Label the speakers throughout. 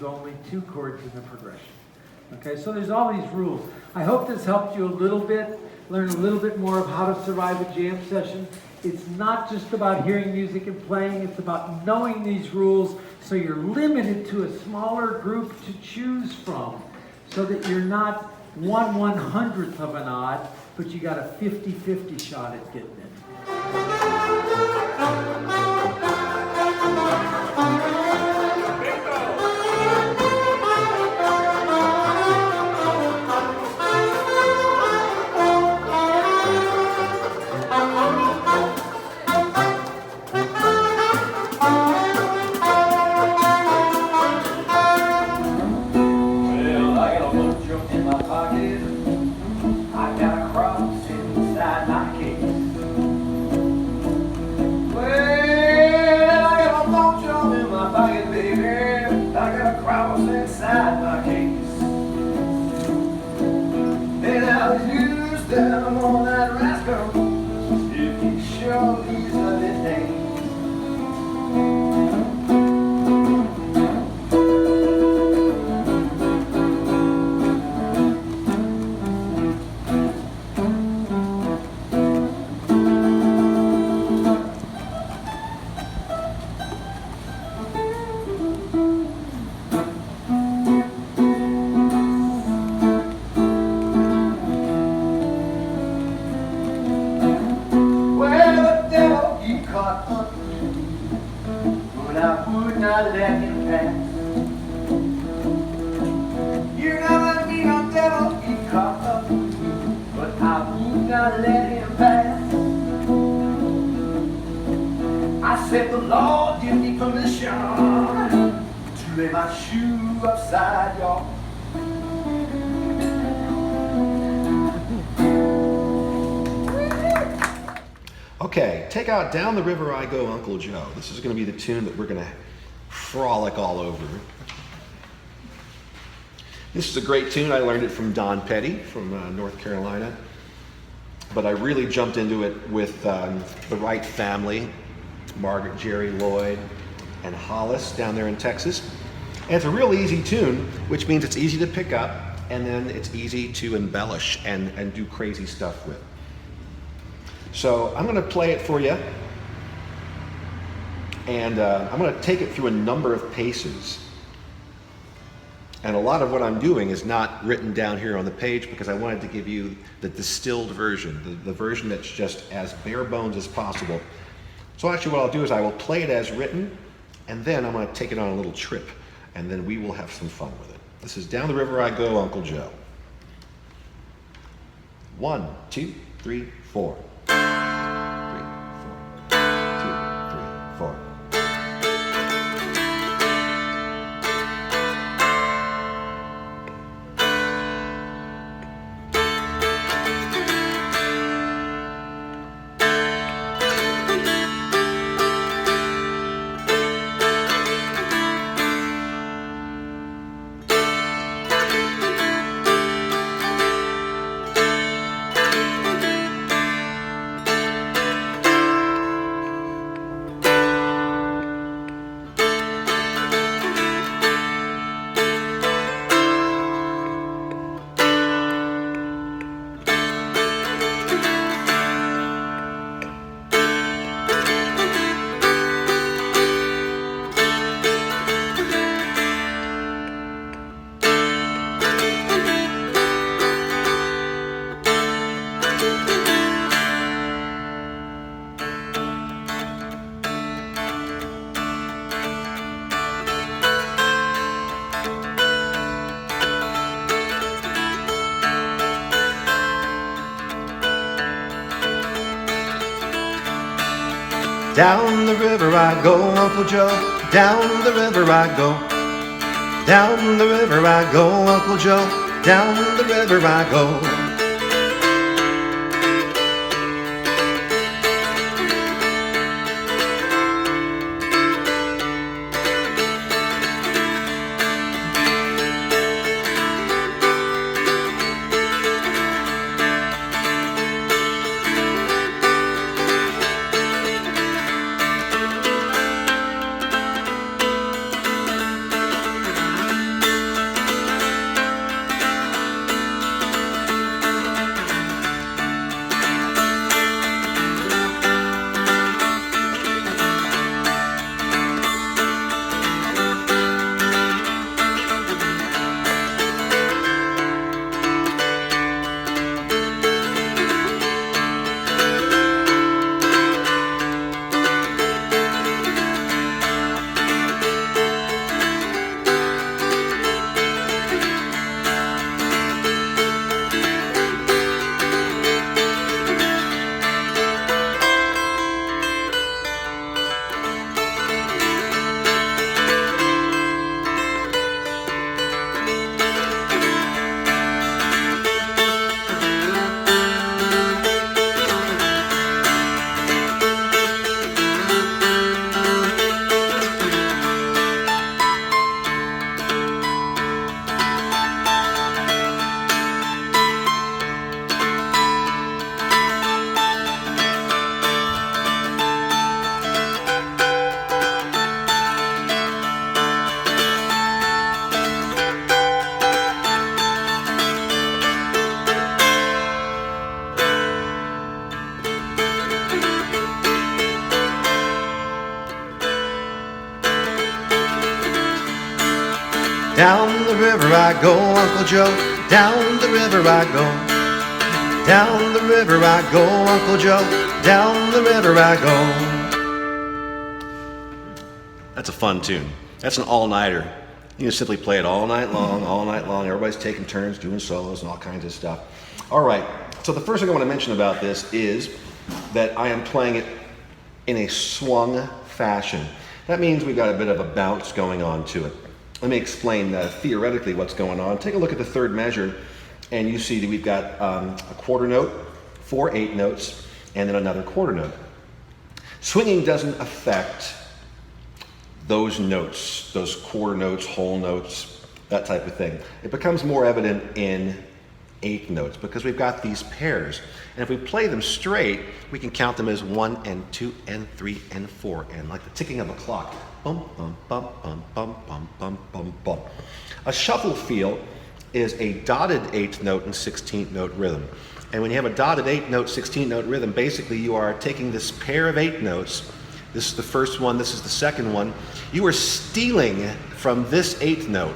Speaker 1: use only 2 chords in the progression. Okay, so there's all these rules. I hope this helped you a little bit, learn a little bit more of how to survive a jam session. It's not just about hearing music and playing, it's about knowing these rules so you're limited to a smaller group to choose from, so that you're not 1/100th of an odd, but you got a 50-50 shot at getting it.
Speaker 2: Okay, take out Down the River I Go, Uncle Joe. This is going to be the tune that we're going to frolic all over. This is a great tune. I learned it from Don Petty from North Carolina. But I really jumped into it with the Wright family, Margaret, Jerry, Lloyd, and Hollis down there in Texas. And it's a real easy tune, which means it's easy to pick up, and then it's easy to embellish and do crazy stuff with. So I'm going to play it for you, and I'm going to take it through a number of paces. And a lot of what I'm doing is not written down here on the page because I wanted to give you the distilled version, the version that's just as bare bones as possible. So actually what I'll do is I will play it as written, and then I'm going to take it on a little trip, and then we will have some fun with it. This is Down the River I Go, Uncle Joe. 1, 2, 3, 4. 3, 4. 2, 3, 4.
Speaker 3: Down the river I go, Uncle Joe, down the river I go. Down the river I go, Uncle Joe, down the river I go. Down the river I go, Uncle Joe. Down the river I go. Down the river I go, Uncle Joe. Down the river I go.
Speaker 2: That's a fun tune. That's an all-nighter. You can simply play it all night long, all night long. Everybody's taking turns doing solos and all kinds of stuff. All right, so the first thing I want to mention about this is that I am playing it in a swung fashion. That means we've got a bit of a bounce going on to it. Let me explain theoretically what's going on. Take a look at the third measure, and you see that we've got a quarter note, 4 8 notes, and then another quarter note. Swinging doesn't affect those notes, those quarter notes, whole notes, that type of thing. It becomes more evident in 8 notes because we've got these pairs. And if we play them straight, we can count them as 1 and 2 and 3 and 4, and like the ticking of a clock. Bum, bum, bum, bum, bum, bum, bum, bum, bum. A shuffle feel is a dotted 8th note and 16th note rhythm. And when you have a dotted 8th note, 16th note rhythm, basically you are taking this pair of 8 notes. This is the first one, this is the second one. You are stealing from this 8th note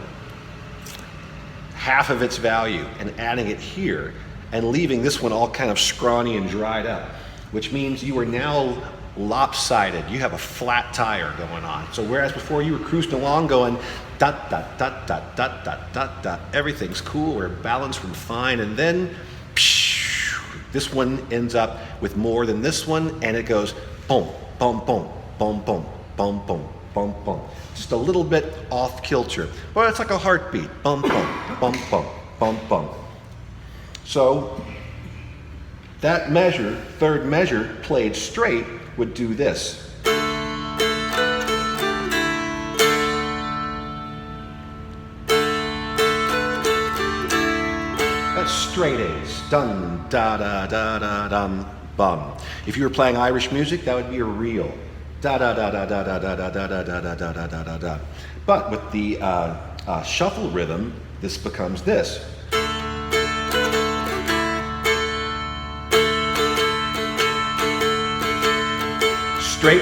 Speaker 2: half of its value and adding it here and leaving this one all kind of scrawny and dried up, which means you are now lopsided. You have a flat tire going on. So whereas before you were cruising along going dot, dot, dot, dot, dot, dot, dot, dot, everything's cool, we're balanced, we're fine, and then this one ends up with more than this one, and it goes boom, boom, boom, boom, boom, boom, boom, boom, boom. Just a little bit off kilter. Well, it's like a heartbeat. Bum, bum, bum, bum, bum, bum. So that measure, third measure, played straight, would do this. That's straight A's. Dun, da, da, da, da, dum, bum. If you were playing Irish music, that would be a reel. Da da da da da da da da da da da da da da da da. But with the shuffle rhythm, this becomes this. Straight,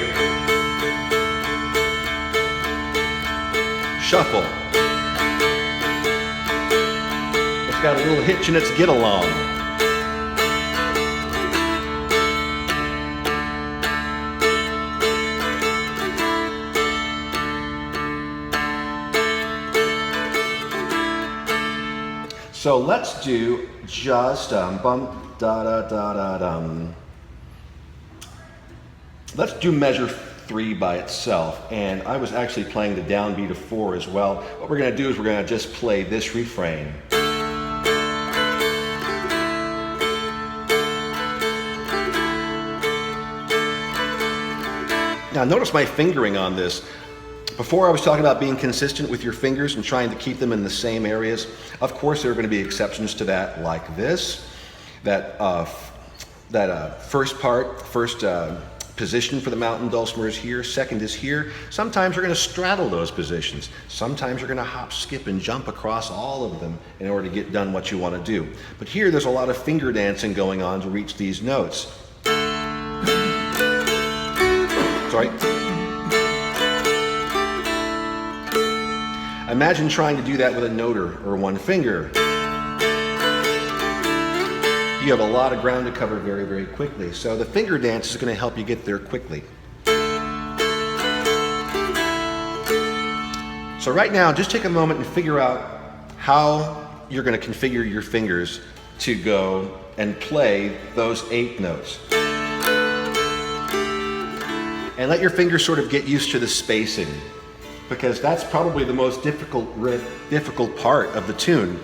Speaker 2: shuffle. It's got a little hitch in its get along. So let's do just bum da da da da dum. Let's do measure 3 by itself, and I was actually playing the downbeat of 4 as well. What we're going to do is we're going to just play this refrain. Now notice my fingering on this. Before I was talking about being consistent with your fingers and trying to keep them in the same areas. Of course there are going to be exceptions to that, like this, that first position for the mountain dulcimer is here, second is here. Sometimes you're going to straddle those positions. Sometimes you're going to hop, skip, and jump across all of them in order to get done what you want to do. But here there's a lot of finger dancing going on to reach these notes. Sorry. Imagine trying to do that with a note or one finger. You have a lot of ground to cover very, very quickly. So the finger dance is going to help you get there quickly. So right now, just take a moment and figure out how you're going to configure your fingers to go and play those 8 notes. And let your fingers sort of get used to the spacing, because that's probably the most difficult part of the tune,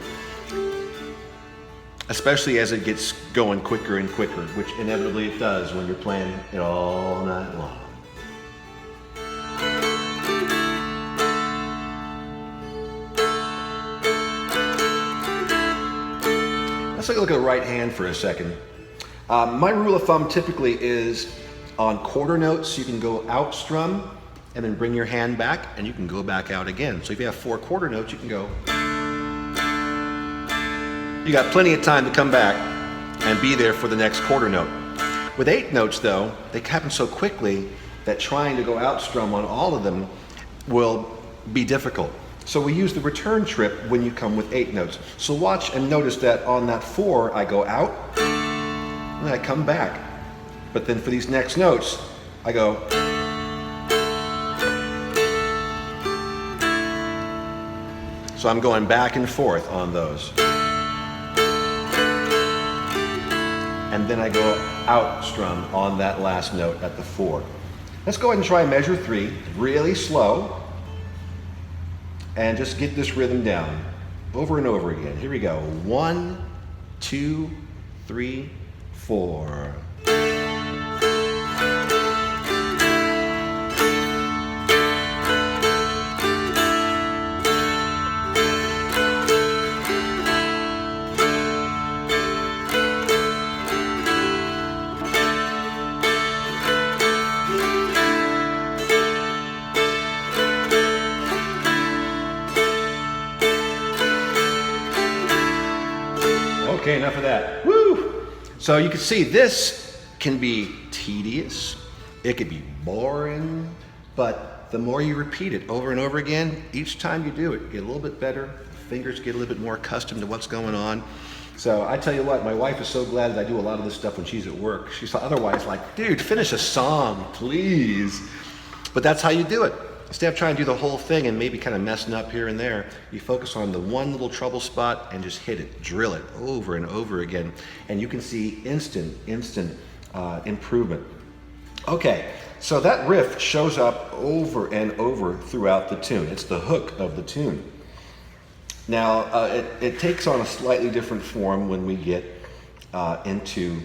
Speaker 2: especially as it gets going quicker and quicker, which inevitably it does when you're playing it all night long. Let's take a look at the right hand for a second. My rule of thumb typically is on quarter notes, you can go out strum and then bring your hand back, and you can go back out again. So if you have 4 quarter notes, you can go. You got plenty of time to come back and be there for the next quarter note. With 8 notes though, they happen so quickly that trying to go out strum on all of them will be difficult. So we use the return trip when you come with 8 notes. So watch and notice that on that 4, I go out, and I come back. But then for these next notes, I go. So I'm going back and forth on those. And then I go out strum on that last note at the 4. Let's go ahead and try measure 3, really slow, and just get this rhythm down over and over again. Here we go. 1, 2, 3, 4. Okay, enough of that. Woo! So you can see this can be tedious, it could be boring, but the more you repeat it over and over again, each time you do it, you get a little bit better, fingers get a little bit more accustomed to what's going on. So I tell you what, my wife is so glad that I do a lot of this stuff when she's at work. She's otherwise like, dude, finish a song, please. But that's how you do it. Instead of trying to do the whole thing and maybe kind of messing up here and there, you focus on the one little trouble spot and just hit it, drill it over and over again. And you can see instant improvement. Okay, so that riff shows up over and over throughout the tune. It's the hook of the tune. Now, it takes on a slightly different form when we get into,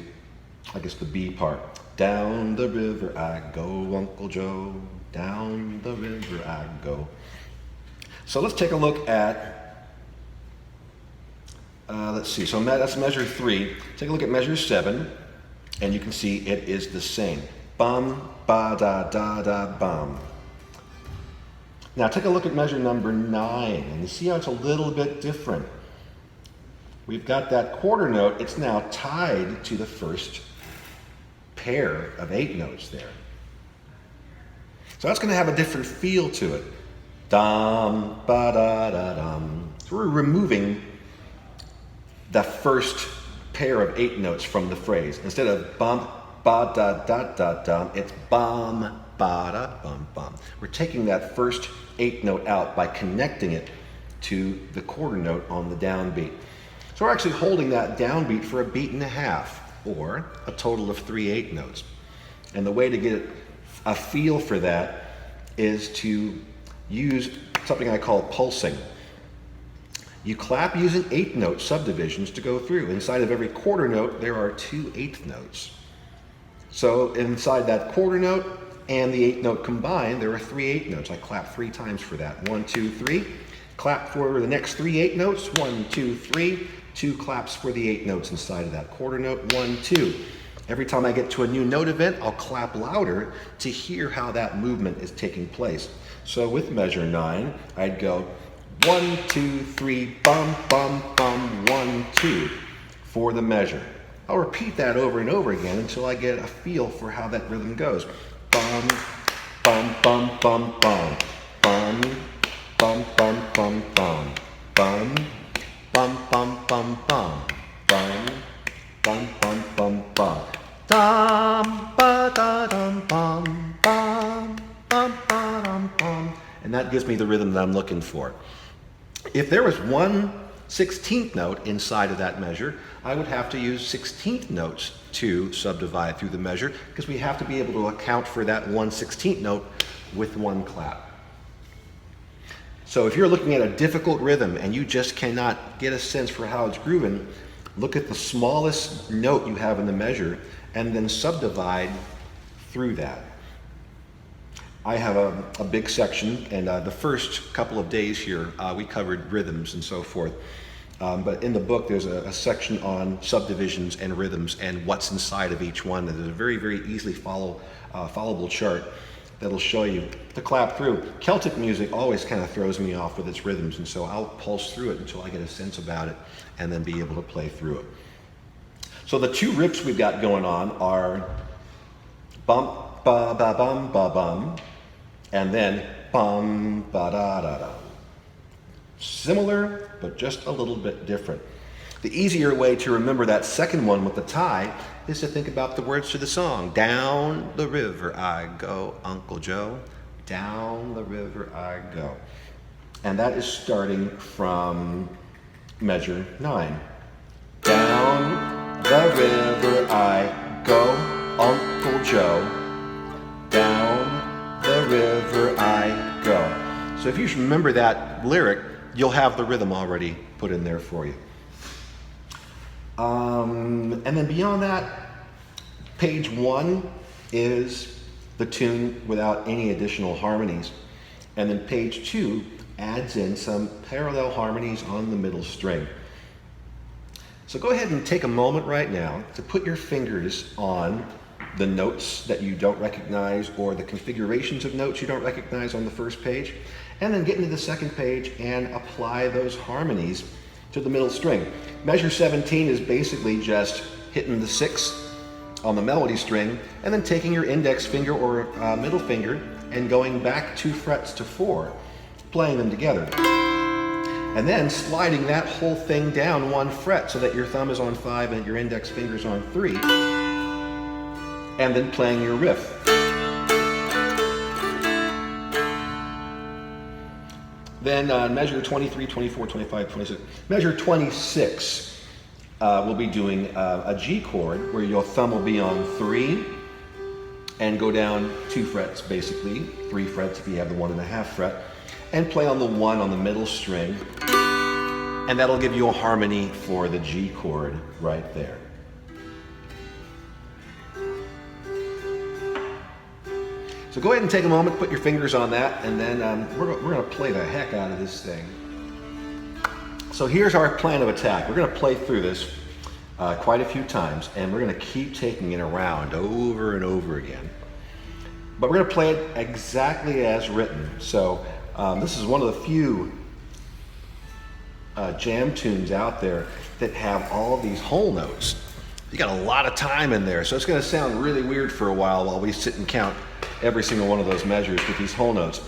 Speaker 2: I guess, the B part. Down the river I go, Uncle Joe. Down the river I go. So let's take a look at, let's see, so that's measure 3. Take a look at measure 7, and you can see it is the same. Bum, ba, da, da, da, bum. Now take a look at measure number 9, and you see how it's a little bit different. We've got that quarter note, it's now tied to the first pair of 8 notes there. So that's going to have a different feel to it. Dum, ba, da, da, dum. So we're removing the first pair of 8 notes from the phrase. Instead of bum, ba, da, da, da, dum, it's bum, ba, da, bum, bum. We're taking that first 8 note out by connecting it to the quarter note on the downbeat. So we're actually holding that downbeat for a beat and a half, or a total of 3 8 notes. And the way to get a feel for that is to use something I call pulsing. You clap using 8 note subdivisions to go through. Inside of every quarter note, there are 2 8th notes. So inside that quarter note and the 8th note combined, there are 3 8 notes. I clap 3 times for that. 1, 2, 3. Clap for the next 3 8 notes. 1, 2, 3. 2 claps for the 8 notes inside of that quarter note. 1, 2. Every time I get to a new note event, I'll clap louder to hear how that movement is taking place. So with measure 9, I'd go 1, 2, 3, bum, bum, bum, 1, 2 for the measure. I'll repeat that over and over again until I get a feel for how that rhythm goes. Bum, bum, bum, bum, bum, bum, bum, bum, bum, bum, bum, bum, bum, bum, bum, bum. Bum, bum, bum, bum. Dum, ba, da, dum, bum, bum, bum, ba, dum, bum. And that gives me the rhythm that I'm looking for. If there was one 16th note inside of that measure, I would have to use 16th notes to subdivide through the measure, because we have to be able to account for that 1/16th note with one clap. So if you're looking at a difficult rhythm and you just cannot get a sense for how it's grooving, look at the smallest note you have in the measure and then subdivide through that. I have a big section, and the first couple of days here we covered rhythms and so forth. But in the book there's a section on subdivisions and rhythms and what's inside of each one. There's a very, very easily followable chart that'll show you to clap through. Celtic music always kind of throws me off with its rhythms, and so I'll pulse through it until I get a sense about it and then be able to play through it. So the 2 riffs we've got going on are bum, ba, ba, bum, ba, bum, and then bum, ba, da, da, da. Similar, but just a little bit different. The easier way to remember that second one with the tie is to think about the words to the song. Down the river I go, Uncle Joe. Down the river I go. And that is starting from measure 9. Down the river I go, Uncle Joe. Down the river I go. So if you remember that lyric, you'll have the rhythm already put in there for you. And then beyond that, page 1 is the tune without any additional harmonies. And then page 2 adds in some parallel harmonies on the middle string. So go ahead and take a moment right now to put your fingers on the notes that you don't recognize or the configurations of notes you don't recognize on the first page, and then get into the second page and apply those harmonies to the middle string. Measure 17 is basically just hitting the 6 on the melody string and then taking your index finger or middle finger and going back 2 frets to 4, playing them together. And then sliding that whole thing down 1 fret so that your thumb is on 5 and your index finger's on 3, and then playing your riff. Then measure 23, 24, 25, 26. Measure 26, we'll be doing a G chord where your thumb will be on 3 and go down 2 frets, basically, 3 frets if you have the 1.5 fret, and play on the 1 on the middle string, and that'll give you a harmony for the G chord right there. So go ahead and take a moment, put your fingers on that, and then we're going to play the heck out of this thing. So here's our plan of attack. We're going to play through this quite a few times, and we're going to keep taking it around over and over again. But we're going to play it exactly as written. So this is one of the few jam tunes out there that have all these whole notes. You got a lot of time in there, so it's going to sound really weird for a while we sit and count every single one of those measures with these whole notes.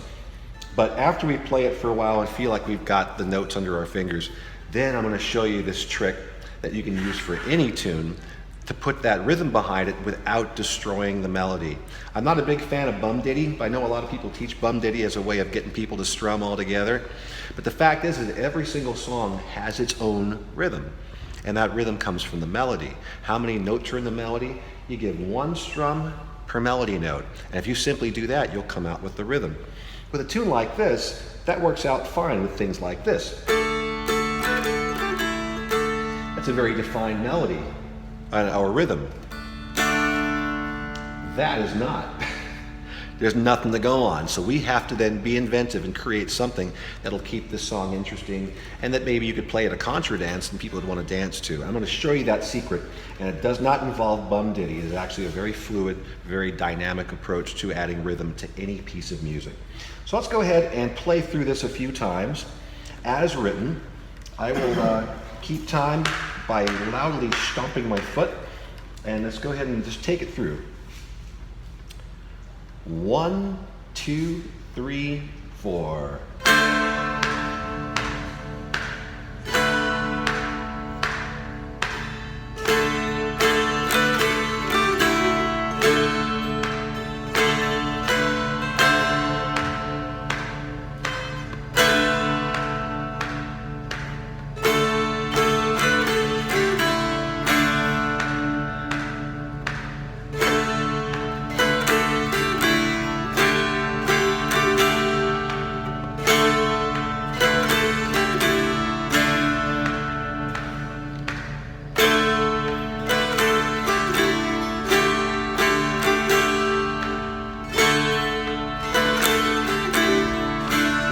Speaker 2: But after we play it for a while and feel like we've got the notes under our fingers, then I'm going to show you this trick that you can use for any tune to put that rhythm behind it without destroying the melody. I'm not a big fan of bum ditty, but I know a lot of people teach bum ditty as a way of getting people to strum all together. But the fact is that every single song has its own rhythm, and that rhythm comes from the melody. How many notes are in the melody? You give 1 strum per melody note, and if you simply do that, you'll come out with the rhythm. With a tune like this, that works out fine with things like this. That's a very defined melody or rhythm. That is not. There's nothing to go on, so we have to then be inventive and create something that'll keep this song interesting and that maybe you could play at a contra dance and people would want to dance to. I'm going to show you that secret, and it does not involve bum ditty. It is actually a very fluid, very dynamic approach to adding rhythm to any piece of music. So let's go ahead and play through this a few times as written. I will keep time by loudly stomping my foot, and let's go ahead and just take it through. 1, 2, 3, 4.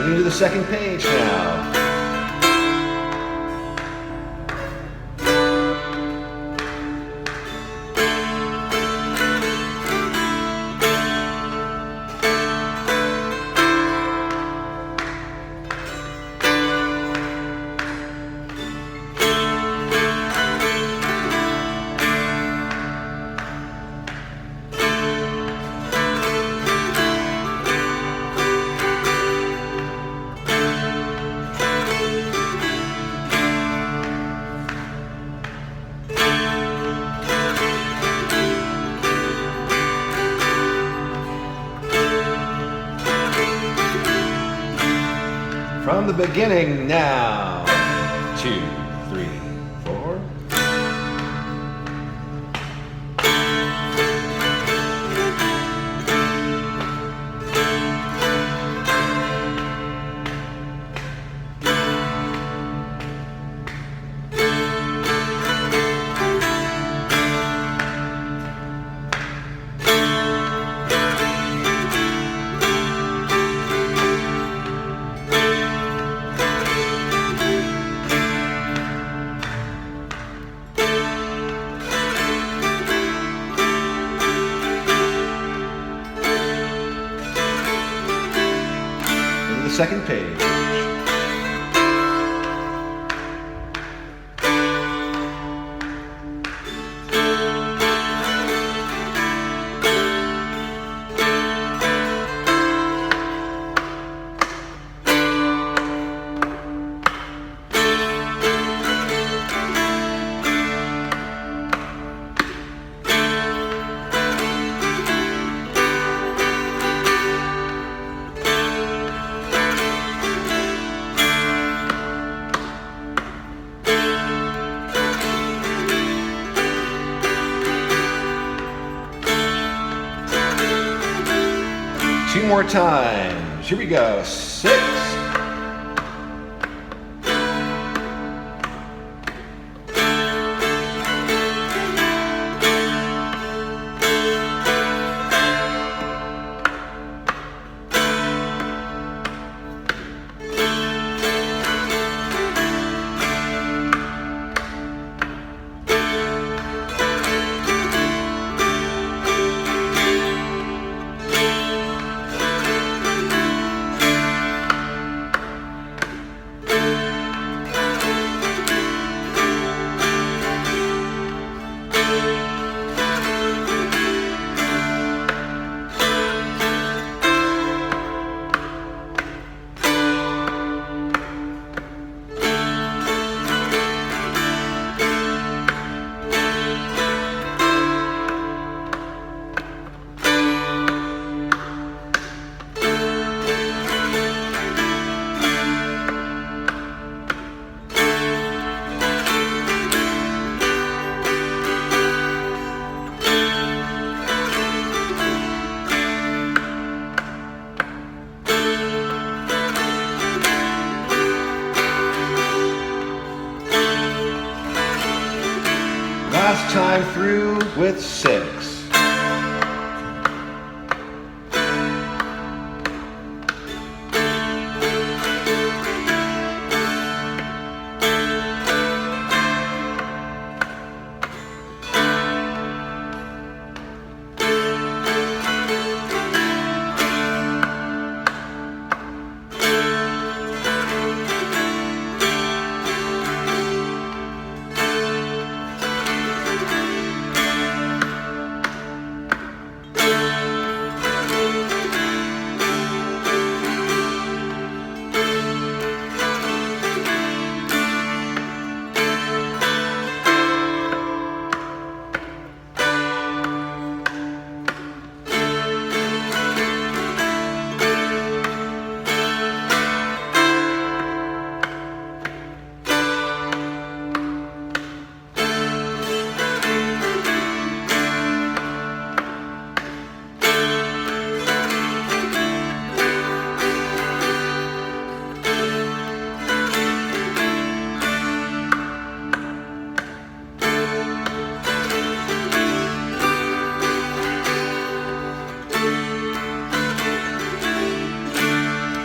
Speaker 2: Getting to the second page now. the beginning now. 2, 3, 4. Second page. Two more times. Here we go. 6. Last time through with 6.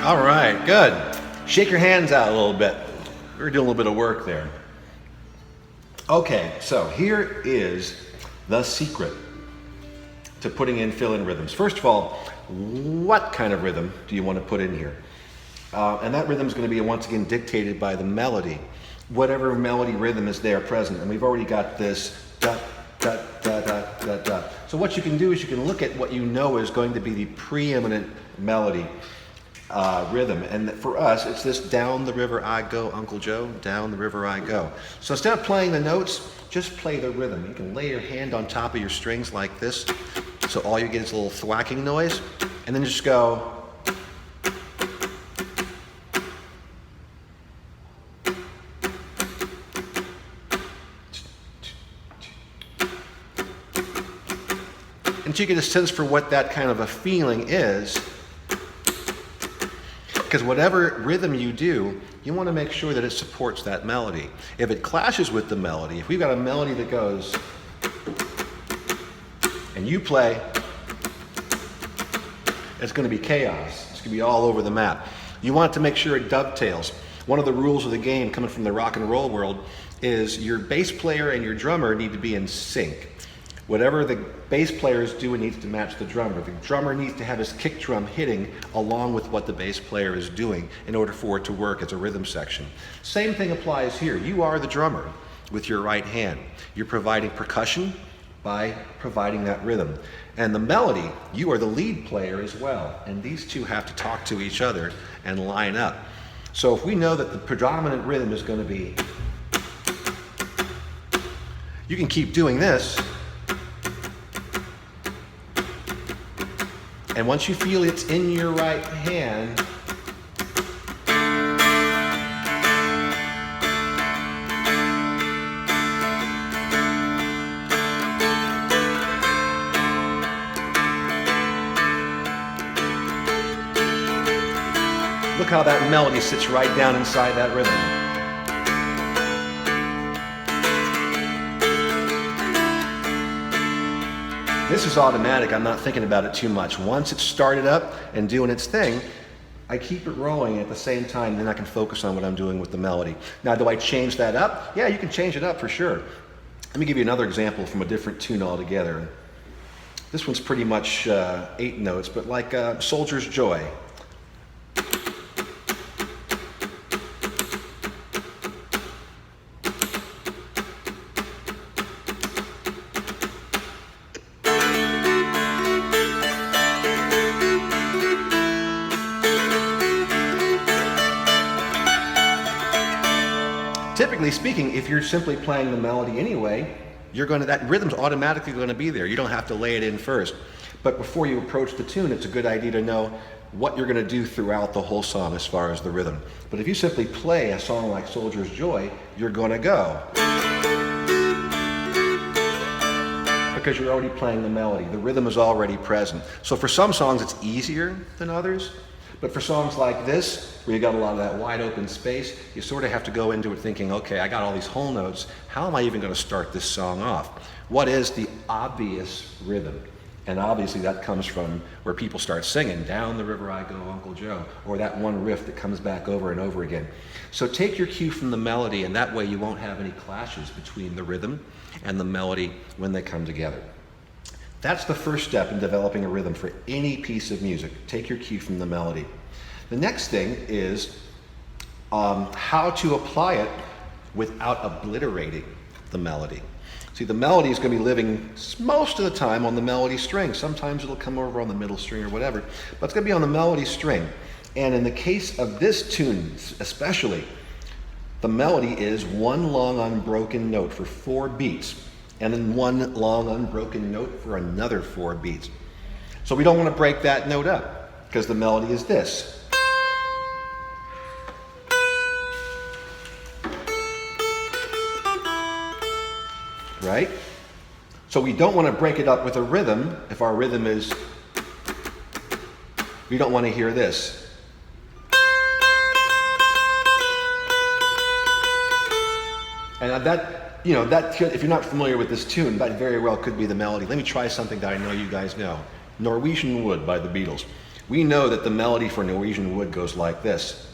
Speaker 2: All right, good. Shake your hands out a little bit. We're doing a little bit of work there. Okay, so here is the secret to putting in fill-in rhythms. First of all, what kind of rhythm do you want to put in here? And that rhythm is going to be once again dictated by the melody. Whatever melody rhythm is there present, and we've already got this da, da, da, da, da, da. So what you can do is you can look at what you know is going to be the preeminent melody rhythm, and for us it's this down the river I go, Uncle Joe, down the river I go. So instead of playing the notes, just play the rhythm. You can lay your hand on top of your strings like this, so all you get is a little thwacking noise, and then just go. But you get a sense for what that kind of a feeling is. Because whatever rhythm you do, you want to make sure that it supports that melody. If it clashes with the melody, if we've got a melody that goes, and you play, it's going to be chaos. It's going to be all over the map. You want to make sure it dovetails. One of the rules of the game coming from the rock and roll world is your bass player and your drummer need to be in sync. Whatever the bass player is doing needs to match the drummer. The drummer needs to have his kick drum hitting along with what the bass player is doing in order for it to work as a rhythm section. Same thing applies here. You are the drummer with your right hand. You're providing percussion by providing that rhythm. And the melody, you are the lead player as well. And these two have to talk to each other and line up. So if we know that the predominant rhythm is going to be, you can keep doing this. And once you feel it's in your right hand, look how that melody sits right down inside that rhythm. This is automatic. I'm not thinking about it too much. Once it's started up and doing its thing, I keep it rolling at the same time, then I can focus on what I'm doing with the melody. Now, do I change that up? Yeah, you can change it up for sure. Let me give you another example from a different tune altogether. This one's pretty much 8 notes, but like Soldier's Joy. Typically speaking, if you're simply playing the melody anyway, that rhythm's automatically going to be there. You don't have to lay it in first. But before you approach the tune, it's a good idea to know what you're going to do throughout the whole song as far as the rhythm. But if you simply play a song like Soldier's Joy, you're going to go. Because you're already playing the melody. The rhythm is already present. So for some songs, it's easier than others. But for songs like this, where you got a lot of that wide open space, you sort of have to go into it thinking, okay, I got all these whole notes. How am I even going to start this song off? What is the obvious rhythm? And obviously that comes from where people start singing, "Down the river I go, Uncle Joe," or that one riff that comes back over and over again. So take your cue from the melody, and that way you won't have any clashes between the rhythm and the melody when they come together. That's the first step in developing a rhythm for any piece of music. Take your cue from the melody. The next thing is how to apply it without obliterating the melody. See, the melody is going to be living most of the time on the melody string. Sometimes it'll come over on the middle string or whatever, but it's going to be on the melody string. And in the case of this tune especially, the melody is one long unbroken note for 4 beats. And then one long unbroken note for another 4 beats. So we don't want to break that note up, because the melody is this. Right? So we don't want to break it up with a rhythm. If our rhythm is, we don't want to hear this. And that, if you're not familiar with this tune, that very well could be the melody. Let me try something that I know you guys know. Norwegian Wood by the Beatles. We know that the melody for Norwegian Wood goes like this.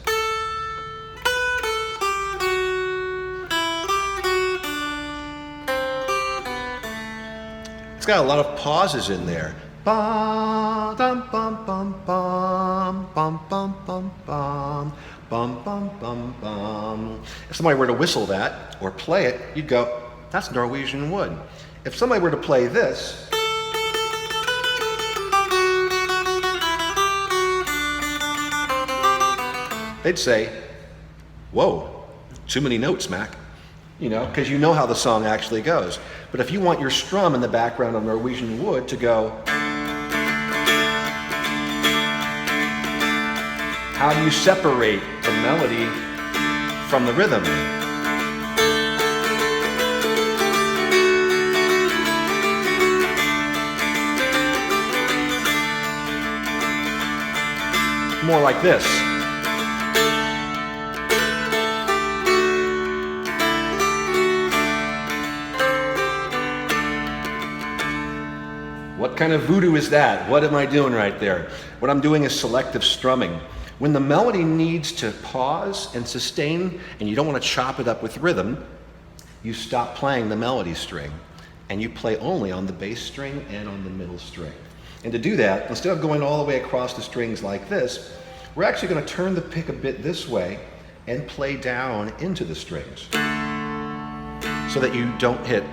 Speaker 2: It's got a lot of pauses in there. Bum, dum, bum, bum, bum, bum, bum, bum, bum. Bum, bum, bum, bum. If somebody were to whistle that or play it, you'd go, that's Norwegian Wood. If somebody were to play this, they'd say, whoa, too many notes, Mac. Because you know how the song actually goes. But if you want your strum in the background of Norwegian Wood to go, how do you separate the melody from the rhythm? more like this. What kind of voodoo is that? What am I doing right there? What I'm doing is selective strumming. When the melody needs to pause and sustain, and you don't want to chop it up with rhythm, you stop playing the melody string, and you play only on the bass string and on the middle string. And to do that, instead of going all the way across the strings like this, we're actually going to turn the pick a bit this way and play down into the strings so that you don't hit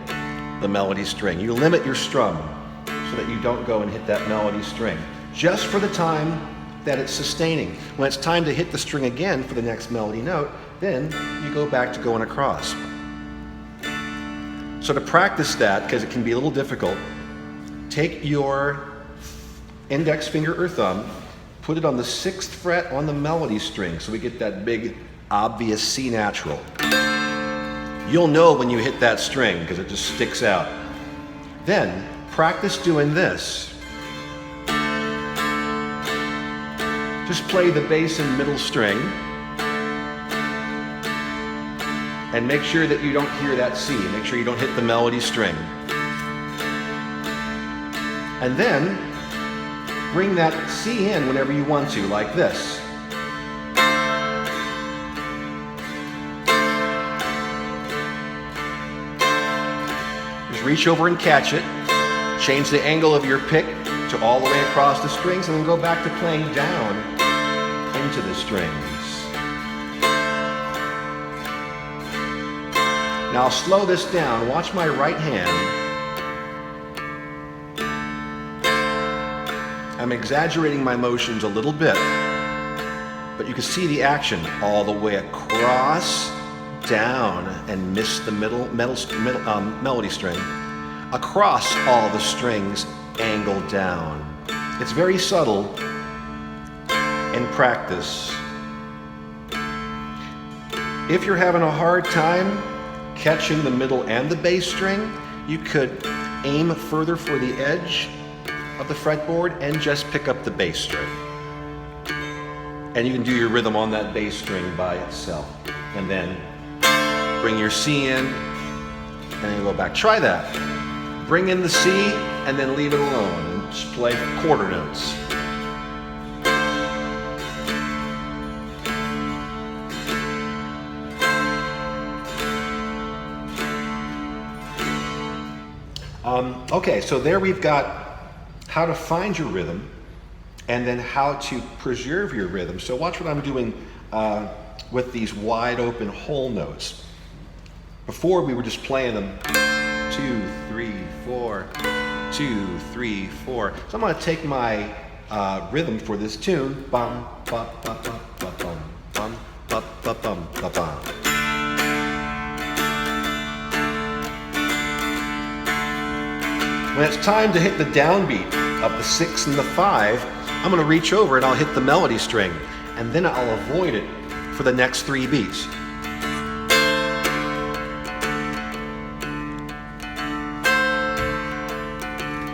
Speaker 2: the melody string. You limit your strum so that you don't go and hit that melody string, just for the time that it's sustaining. When it's time to hit the string again for the next melody note, then you go back to going across. So to practice that, because it can be a little difficult, take your index finger or thumb, put it on the 6th fret on the melody string so we get that big, obvious C natural. You'll know when you hit that string because it just sticks out. Then practice doing this. Just play the bass and middle string and make sure that you don't hear that C. Make sure you don't hit the melody string. And then bring that C in whenever you want to, like this. Just reach over and catch it. Change the angle of your pick to all the way across the strings, and then go back to playing down into the strings. Now I'll slow this down. Watch my right hand. I'm exaggerating my motions a little bit, but you can see the action all the way across, down, and miss the melody string, across all the strings, angle down. It's very subtle in practice. If you're having a hard time catching the middle and the bass string, you could aim further for the edge of the fretboard and just pick up the bass string. And you can do your rhythm on that bass string by itself. And then bring your C in, and then go back. Try that. Bring in the C, and then leave it alone, and just play quarter notes. Okay, so there we've got how to find your rhythm and then how to preserve your rhythm. So watch what I'm doing with these wide open whole notes. Before we were just playing them 2, 3, 4, 2, 3, 4. So I'm going to take my rhythm for this tune. Bum, bum, bum, bum, bum, bum, bum, bum, bum, bum, bum, bum. When it's time to hit the downbeat of the 6 and the 5, I'm going to reach over and I'll hit the melody string, and then I'll avoid it for the next 3 beats.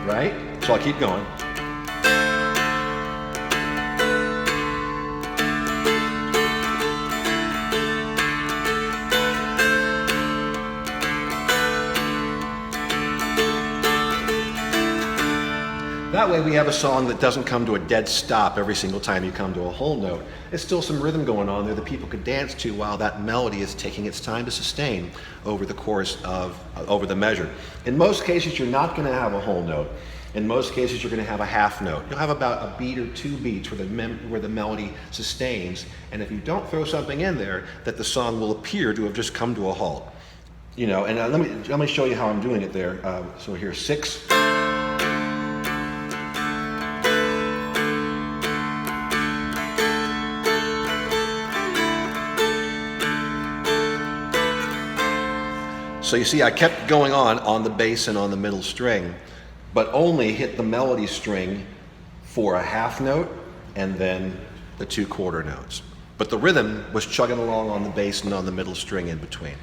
Speaker 2: Right? So I'll keep going. That way we have a song that doesn't come to a dead stop every single time you come to a whole note. There's still some rhythm going on there that people could dance to while that melody is taking its time to sustain over the course of, over the measure. In most cases, you're not going to have a whole note. In most cases, you're going to have a half note. You'll have about a beat or 2 beats where the melody sustains. And if you don't throw something in there, that the song will appear to have just come to a halt. You know, and let me show you how I'm doing it there. So here's 6. So you see, I kept going on the bass and on the middle string, but only hit the melody string for a half note and then the 2 quarter notes. But the rhythm was chugging along on the bass and on the middle string in between.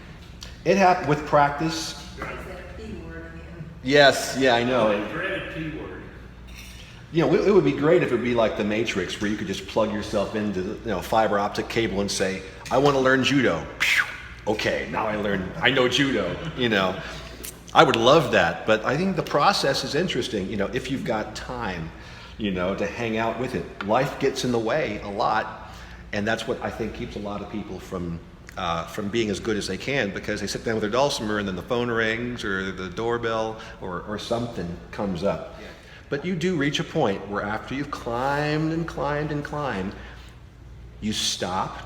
Speaker 2: It happened with practice.
Speaker 4: I said a P word again.
Speaker 2: Yes, yeah, I know.
Speaker 5: The dreaded P word.
Speaker 2: You know, it would be great if it would be like the Matrix, where you could just plug yourself into the fiber optic cable and say, I want to learn judo. Okay, now I know judo, you know. I would love that, but I think the process is interesting, you know, if you've got time, you know, to hang out with it. Life gets in the way a lot, and that's what I think keeps a lot of people from being as good as they can, because they sit down with their dulcimer and then the phone rings or the doorbell or something comes up. Yeah. But you do reach a point where after you've climbed and climbed and climbed, you stop,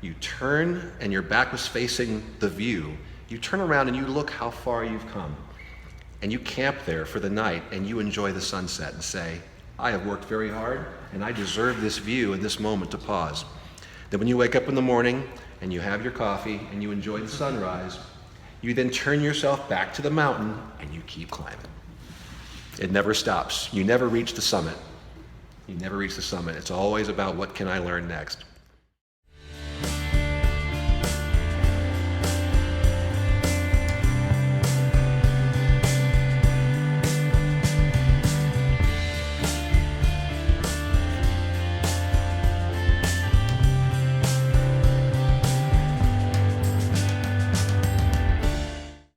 Speaker 2: you turn, and your back was facing the view. You turn around and you look how far you've come. And you camp there for the night and you enjoy the sunset and say, I have worked very hard and I deserve this view and this moment to pause. Then when you wake up in the morning and you have your coffee and you enjoy the sunrise, you then turn yourself back to the mountain and you keep climbing. It never stops. You never reach the summit. You never reach the summit. It's always about what can I learn next.